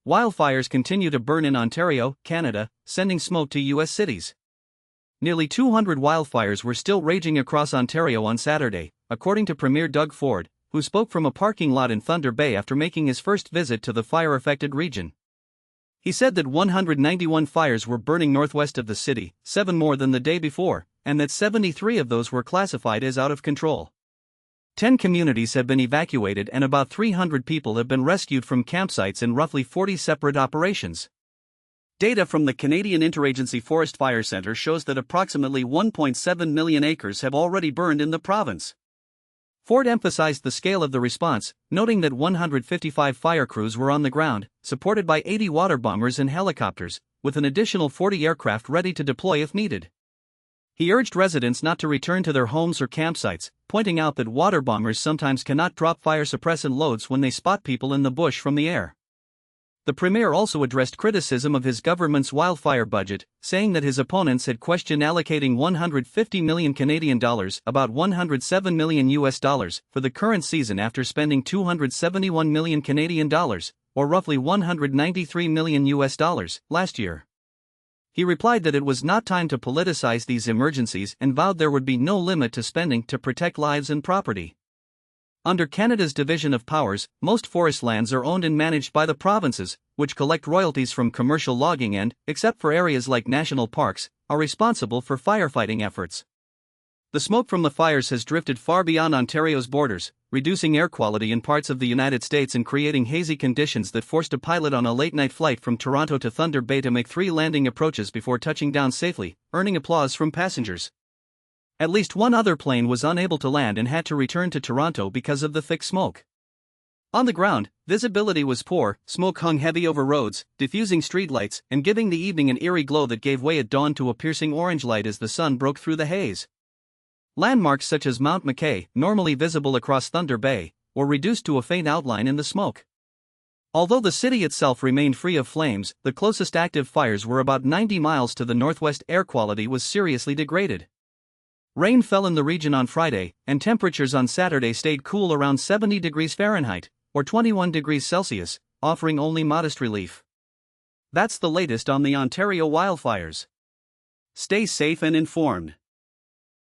Wildfires continue to burn in Ontario, Canada, sending smoke to U.S. cities. Nearly 200 wildfires were still raging across Ontario on Saturday, according to Premier Doug Ford, who spoke from a parking lot in Thunder Bay after making his first visit to the fire-affected region. He said that 191 fires were burning northwest of the city, 7 more than the day before, and that 73 of those were classified as out of control. 10 communities have been evacuated and about 300 people have been rescued from campsites in roughly 40 separate operations. Data from the Canadian Interagency Forest Fire Centre shows that approximately 1.7 million acres have already burned in the province. Ford emphasized the scale of the response, noting that 155 fire crews were on the ground, supported by 80 water bombers and helicopters, with an additional 40 aircraft ready to deploy if needed. He urged residents not to return to their homes or campsites, pointing out that water bombers sometimes cannot drop fire suppressant loads when they spot people in the bush from the air. The Premier also addressed criticism of his government's wildfire budget, saying that his opponents had questioned allocating 150 million Canadian dollars, about $107 million US, for the current season after spending 271 million Canadian dollars, or roughly $193 million US, last year. He replied that it was not time to politicize these emergencies and vowed there would be no limit to spending to protect lives and property. Under Canada's division of powers, most forest lands are owned and managed by the provinces, which collect royalties from commercial logging and, except for areas like national parks, are responsible for firefighting efforts. The smoke from the fires has drifted far beyond Ontario's borders, reducing air quality in parts of the United States and creating hazy conditions that forced a pilot on a late-night flight from Toronto to Thunder Bay to make 3 landing approaches before touching down safely, earning applause from passengers. At least one other plane was unable to land and had to return to Toronto because of the thick smoke. On the ground, visibility was poor, smoke hung heavy over roads, diffusing streetlights and giving the evening an eerie glow that gave way at dawn to a piercing orange light as the sun broke through the haze. Landmarks such as Mount McKay, normally visible across Thunder Bay, were reduced to a faint outline in the smoke. Although the city itself remained free of flames, the closest active fires were about 90 miles to the northwest. Air quality was seriously degraded. Rain fell in the region on Friday, and temperatures on Saturday stayed cool around 70 degrees Fahrenheit, or 21 degrees Celsius, offering only modest relief. That's the latest on the Ontario wildfires. Stay safe and informed.